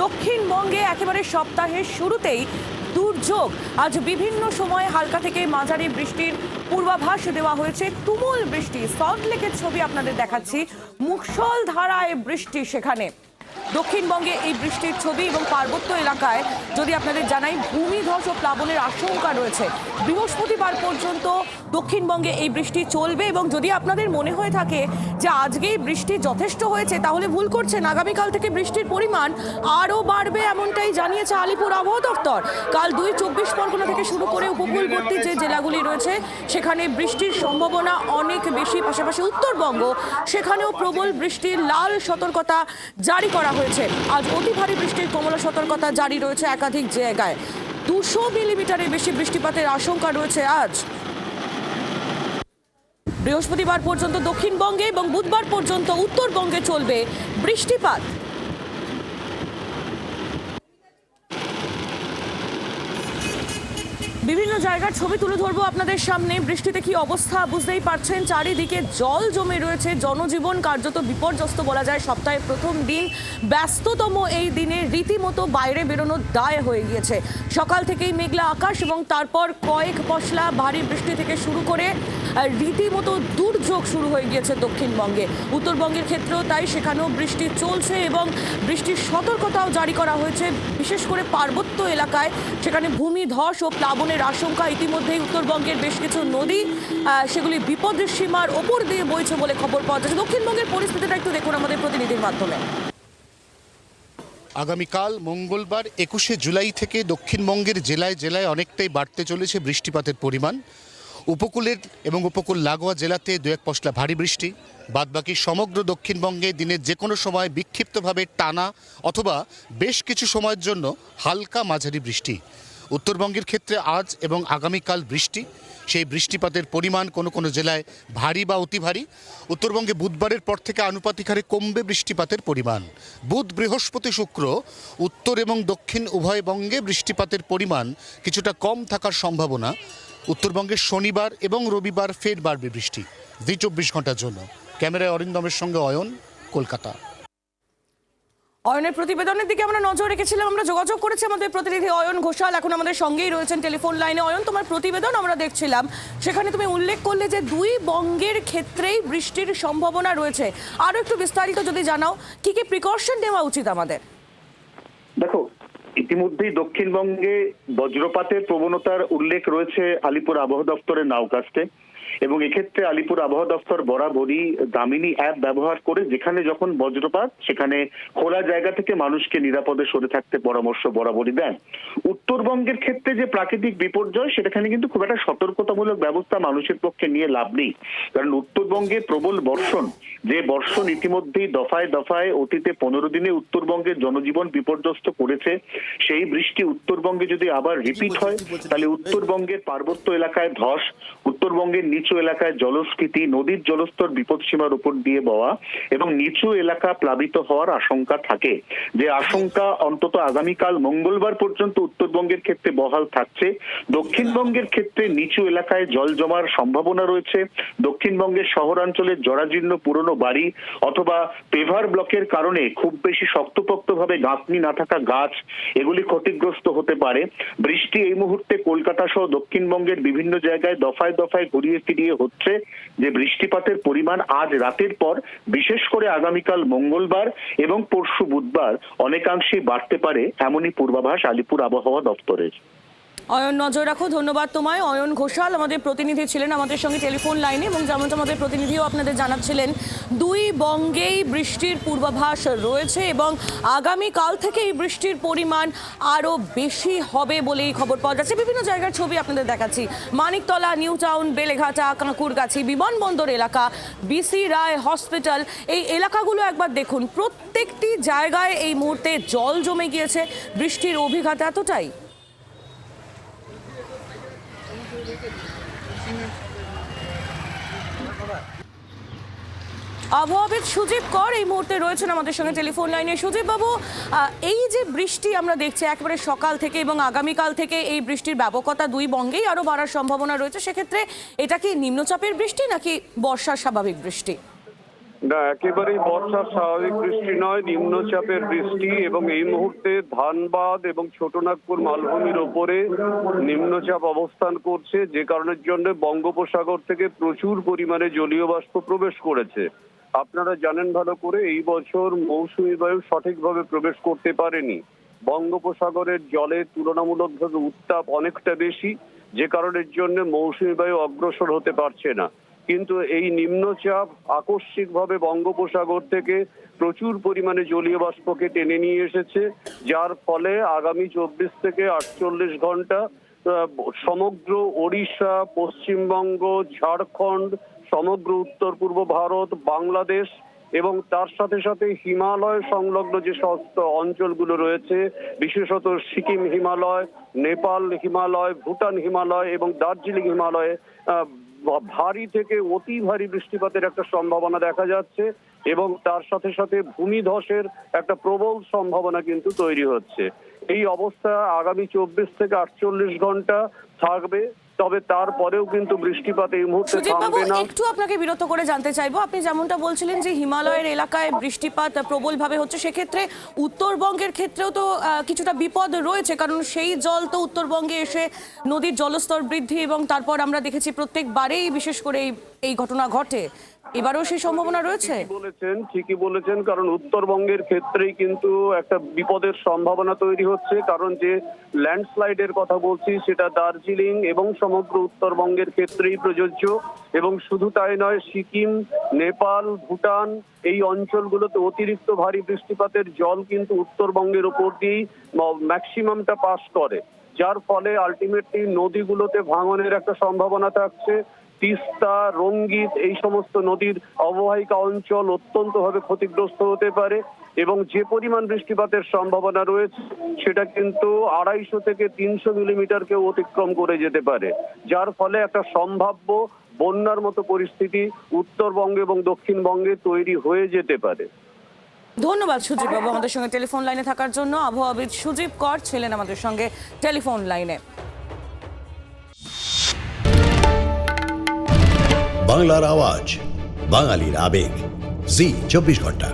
দক্ষিণবঙ্গে একেবারে সপ্তাহের শুরুতেই দুর্যোগ। আজ বিভিন্ন সময়ে হালকা থেকে মাঝারি বৃষ্টির পূর্বাভাস দেওয়া হয়েছে। তুমুল বৃষ্টি, সল্টলেকের ছবি আপনাদের দেখাচ্ছি। মুষলধারায় বৃষ্টি সেখানে। দক্ষিণবঙ্গে এই বৃষ্টির ছবি এবং পার্বত্য এলাকায় যদি আপনাদের জানাই, ভূমিধস ও প্লাবনের আশঙ্কা রয়েছে। বৃহস্পতিবার পর্যন্ত দক্ষিণবঙ্গে এই বৃষ্টি চলবে এবং যদি আপনাদের মনে হয়ে থাকে যে আজকেই বৃষ্টি যথেষ্ট হয়েছে, তাহলে ভুল করছেন। আগামীকাল থেকে বৃষ্টির পরিমাণ আরও বাড়বে, এমনটাই জানিয়েছে আলিপুর আবহাওয়া দপ্তর। কাল ২ পরগনা থেকে শুরু করে উপকূলবর্তী যে জেলাগুলি রয়েছে সেখানে বৃষ্টির সম্ভাবনা অনেক বেশি। পাশাপাশি উত্তরবঙ্গ, সেখানেও প্রবল বৃষ্টির লাল সতর্কতা জারি করা হয়েছে। আজ অতি ভারী বৃষ্টির কমলা সতর্কতা জারি রয়েছে একাধিক জায়গায়। ২০০ মিলিমিটারের বেশি বৃষ্টিপাতের আশঙ্কা রয়েছে আজ। বৃহস্পতিবার পর্যন্ত দক্ষিণবঙ্গে এবং বুধবার পর্যন্ত উত্তরবঙ্গে চলবে বৃষ্টিপাত। বিভিন্ন জায়গার ছবি তুলে ধরবো আপনাদের সামনে। বৃষ্টিতে কি অবস্থা বুঝতেই পারছেন, চারিদিকে জল জমে রয়েছে, জনজীবন কার্যত বিপর্যস্ত বলা যায়। সপ্তাহের প্রথম দিন, ব্যস্ততম এই দিনে রীতিমতো বাইরে বেরোনোর দায় হয়ে গিয়েছে। সকাল থেকেই মেঘলা আকাশ এবং তারপর কয়েক পশলা ভারী বৃষ্টি থেকে শুরু করে রীতিমতো দুর্যোগ শুরু হয়ে গিয়েছে দক্ষিণবঙ্গে। উত্তরবঙ্গের ক্ষেত্রেও তাই, সেখানেও বৃষ্টি চলছে এবং বৃষ্টির সতর্কতাও জারি করা হয়েছে। বিশেষ করে পার্বত্য এলাকায় সেখানে ভূমিধস ও প্লাবনের আশঙ্কা। ইতিমধ্যেই উত্তরবঙ্গের বেশ কিছু নদী সেগুলি বিপদের সীমার ওপর দিয়ে বইছে বলে খবর পাওয়া যাচ্ছে। দক্ষিণবঙ্গের পরিস্থিতিটা একটু দেখুন আমাদের প্রতিনিধির মাধ্যমে। আগামীকাল মঙ্গলবার ২১শে জুলাই থেকে দক্ষিণবঙ্গের জেলায় জেলায় অনেকটাই বাড়তে চলেছে বৃষ্টিপাতের পরিমাণ। উপকূলের এবং উপকূল লাগোয়া জেলাতে ২-১ পশলা ভারী বৃষ্টি। বাদবাকি সমগ্র দক্ষিণবঙ্গে দিনের যে কোনো সময় বিক্ষিপ্তভাবে টানা অথবা বেশ কিছু সময়ের জন্য হালকা মাঝারি বৃষ্টি। উত্তরবঙ্গের ক্ষেত্রে আজ এবং আগামীকাল বৃষ্টি, সেই বৃষ্টিপাতের পরিমাণ কোনো কোনো জেলায় ভারী বা অতি ভারী। উত্তরবঙ্গে বুধবারের পর থেকে আনুপাতিক হারে কমবে বৃষ্টিপাতের পরিমাণ। বুধ, বৃহস্পতি, শুক্র উত্তর এবং দক্ষিণ উভয় বঙ্গে বৃষ্টিপাতের পরিমাণ কিছুটা কম থাকার সম্ভাবনা। উত্তরবঙ্গের শনিবার এবং রবিবার ফের বাড়বে বৃষ্টি। ২৪ ঘন্টার জন্য। ক্যামেরায় অরিন্দমের সঙ্গে অয়ন, কলকাতা। অয়নের প্রতিবেদনের দিকে আমরা নজর রেখেছিলাম। আমরা যোগাযোগ করেছি আমাদের প্রতিনিধি অয়ন ঘোষাল, এখন আমাদের সঙ্গেই রয়েছেন টেলিফোন লাইনে। অয়ন, তোমার প্রতিবেদন আমরা দেখছিলাম, সেখানে তুমি উল্লেখ করলে যে দুই বঙ্গের ক্ষেত্রেই বৃষ্টির সম্ভাবনা রয়েছে। আরো একটু বিস্তারিত যদি জানাও, কি কি প্রিকশন নেওয়া উচিত আমাদের? দেখো, ইতিমধ্যেই দক্ষিণবঙ্গে বজ্রপাতের প্রবণতার উল্লেখ রয়েছে আলিপুর আবহাওয়া দপ্তরের নাওকাস্টে, এবং এক্ষেত্রে আলিপুর আবহাওয়া দপ্তর বরাবরই দামিনী অ্যাপ ব্যবহার করে যেখানে যখন বজ্রপাত, সেখানে খোলা জায়গা থেকে মানুষকে নিরাপদে সরে থাকতে পরামর্শ বরাবরই দেন। উত্তরবঙ্গের ক্ষেত্রে যে প্রাকৃতিক বিপর্যয়, সেখানে কিন্তু খুব একটা সতর্কতামূলক ব্যবস্থা মানুষের পক্ষে নিয়ে লাভ নেই। কারণ উত্তরবঙ্গে প্রবল বর্ষণ, যে বর্ষণ ইতিমধ্যেই দফায় দফায় অতীতে ১৫ দিনে উত্তরবঙ্গের জনজীবন বিপর্যস্ত করেছে, সেই বৃষ্টি উত্তরবঙ্গে যদি আবার রিপিট হয়, তাহলে উত্তরবঙ্গের পার্বত্য এলাকায় ধস, উত্তরবঙ্গের নিচু এলাকায় জলস্ফীতি, নদীর জলস্তর বিপদসীমার উপর দিয়ে বওয়া এবং নিচু এলাকা প্লাবিত হওয়ার আশঙ্কা থাকে। যে আশঙ্কা অন্তত আগামীকাল মঙ্গলবার পর্যন্ত উত্তরবঙ্গের ক্ষেত্রে বহাল থাকছে। দক্ষিণবঙ্গের ক্ষেত্রে নিচু এলাকায় জল জমার সম্ভাবনা রয়েছে। দক্ষিণবঙ্গের শহরাঞ্চলের জরাজীর্ণ পুরনো বাড়ি অথবা পেভার ব্লকের কারণে খুব বেশি শক্তপোক্তভাবে গাঁথনি না থাকা গাছ, এগুলি ক্ষতিগ্রস্ত হতে পারে। বৃষ্টি এই মুহূর্তে কলকাতা সহ দক্ষিণবঙ্গের বিভিন্ন জায়গায় দফায় দফায় ঘুরিয়ে ফিরিয়ে হচ্ছে। যে বৃষ্টিপাতের পরিমাণ আজ রাতের পর, বিশেষ করে আগামীকাল মঙ্গলবার এবং পরশু বুধবার অনেকাংশেই বাড়তে পারে, এমনই পূর্বাভাস আলিপুর আবহাওয়া দপ্তরের। অয়ন, নজর রাখো। ধন্যবাদ তোমায়। অয়ন ঘোষাল আমাদের প্রতিনিধি ছিলেন আমাদের সঙ্গে টেলিফোন লাইনে, এবং যেমনটা আমাদের প্রতিনিধিও আপনাদের জানাচ্ছিলেন, দুই বঙ্গেই বৃষ্টির পূর্বাভাস রয়েছে এবং আগামীকাল থেকে এই বৃষ্টির পরিমাণ আরও বেশি হবে বলেই খবর পাওয়া যাচ্ছে। বিভিন্ন জায়গার ছবি আপনাদের দেখাচ্ছি। মানিকতলা, নিউ টাউন, বেলেঘাটা, কাঁকুরগাছি, বিমানবন্দর এলাকা, বিসি রায় হসপিটাল, এই এলাকাগুলো একবার দেখুন। প্রত্যেকটি জায়গায় এই মুহূর্তে জল জমে গিয়েছে। বৃষ্টির অভিঘাত এতটাই। আবহাওয়াবিদ সুজিব কর এই মুহূর্তে রয়েছেন আমাদের সঙ্গে টেলিফোন লাইনে। সুজিব বাবু, এই যে বৃষ্টি আমরা দেখছি একেবারে সকাল থেকে এবং আগামীকাল থেকে, এই বৃষ্টির ব্যাপকতা দুই বঙ্গেই আরো বাড়ার সম্ভাবনা রয়েছে, সেক্ষেত্রে এটা কি নিম্নচাপের বৃষ্টি নাকি বর্ষার স্বাভাবিক বৃষ্টি? না, একেবারেই বর্ষার স্বাভাবিক বৃষ্টি নয়, নিম্নচাপের বৃষ্টি। এবং এই মুহূর্তে ধানবাদ এবং ছোটনাগপুর মালভূমির ওপরে নিম্নচাপ অবস্থান করছে, যে কারণের জন্য বঙ্গোপসাগর থেকে প্রচুর পরিমাণে জলীয় বাষ্প প্রবেশ করেছে। আপনারা জানেন ভালো করে, এই বছর মৌসুমী বায়ু সঠিকভাবে প্রবেশ করতে পারেনি। বঙ্গোপসাগরের জলের তুলনামূলকভাবে উত্তাপ অনেকটা বেশি, যে কারণের জন্য মৌসুমী বায়ু অগ্রসর হতে পারছে না। কিন্তু এই নিম্নচাপ আকস্মিকভাবে বঙ্গোপসাগর থেকে প্রচুর পরিমাণে জলীয় বাষ্পকে টেনে নিয়ে এসেছে, যার ফলে আগামী 24 থেকে 48 ঘন্টা সমগ্র ওড়িশা, পশ্চিমবঙ্গ, ঝাড়খণ্ড, সমগ্র উত্তর পূর্ব ভারত, বাংলাদেশ এবং তার সাথে সাথে হিমালয় সংলগ্ন যে সমস্ত অঞ্চলগুলো রয়েছে, বিশেষত সিকিম হিমালয়, নেপাল হিমালয়, ভুটান হিমালয় এবং দার্জিলিং হিমালয়ে ভারী থেকে অতি ভারী বৃষ্টিপাতের একটা সম্ভাবনা দেখা যাচ্ছে এবং তার সাথে সাথে ভূমিধসের একটা প্রবল সম্ভাবনা কিন্তু তৈরি হচ্ছে। এই অবস্থা আগামী 24 থেকে 48 ঘন্টা থাকবে, তবে তারপরেও কিন্তু বৃষ্টিপাত এই মুহূর্তে সুজিতবাবু, থামবে না। একটু আপনাকে বিরত করে জানতে চাইবো, আপনি যেমনটা বলছিলেন যে হিমালয়ের এলাকায় বৃষ্টিপাত প্রবলভাবে হচ্ছে, সেক্ষেত্রে উত্তরবঙ্গের ক্ষেত্রেও তো কিছুটা বিপদ রয়েছে, কারণ সেই জল তো উত্তরবঙ্গে এসে নদীর জলস্তর বৃদ্ধি এবং তারপর আমরা দেখেছি প্রত্যেকবারেই বিশেষ করে এই ঘটনা ঘটে। এবারেও সেই সম্ভাবনা রয়েছে। ঠিকই বলেছেন, কারণ উত্তরবঙ্গের ক্ষেত্রেই কিন্তু একটা বিপদের সম্ভাবনা তৈরি হচ্ছে, কারণ যে ল্যান্ডস্লাইডের কথা বলছি সেটা দার্জিলিং এবং সমগ্র উত্তরবঙ্গের ক্ষেত্রেই প্রযোজ্য। এবং শুধু তাই নয়, সিকিম, নেপাল, ভুটান এই অঞ্চলগুলোতে অতিরিক্ত ভারী বৃষ্টিপাতের জল কিন্তু উত্তরবঙ্গের উপর দিয়েই ম্যাক্সিমামটা পাস করে, যার ফলে আলটিমেটলি নদীগুলোতে ভাঙনের একটা সম্ভাবনা থাকছে। তিস্তা, রঙ্গিত এই সমস্ত নদীর অববাহিকা অঞ্চল অত্যন্তভাবে ক্ষতিগ্রস্ত হতে পারে এবং যে পরিমাণ বৃষ্টিপাতের সম্ভাবনা রয়েছে সেটা কিন্তু 250 থেকে 300 মিলিমিটারকেও অতিক্রম করে যেতে পারে, যার ফলে একটা সম্ভাব্য বন্যার মতো পরিস্থিতি উত্তরবঙ্গে এবং দক্ষিণবঙ্গে তৈরি হয়ে যেতে পারে। ধন্যবাদ সুজিতবাবু আমাদের সঙ্গে টেলিফোন লাইনে থাকার জন্য। আবহাওয়াবিদ সুজিত কর ছিলেন আমাদের সঙ্গে টেলিফোন লাইনে। বাংলার আওয়াজ, বাঙালির আবেগ, জি 24 ঘন্টা।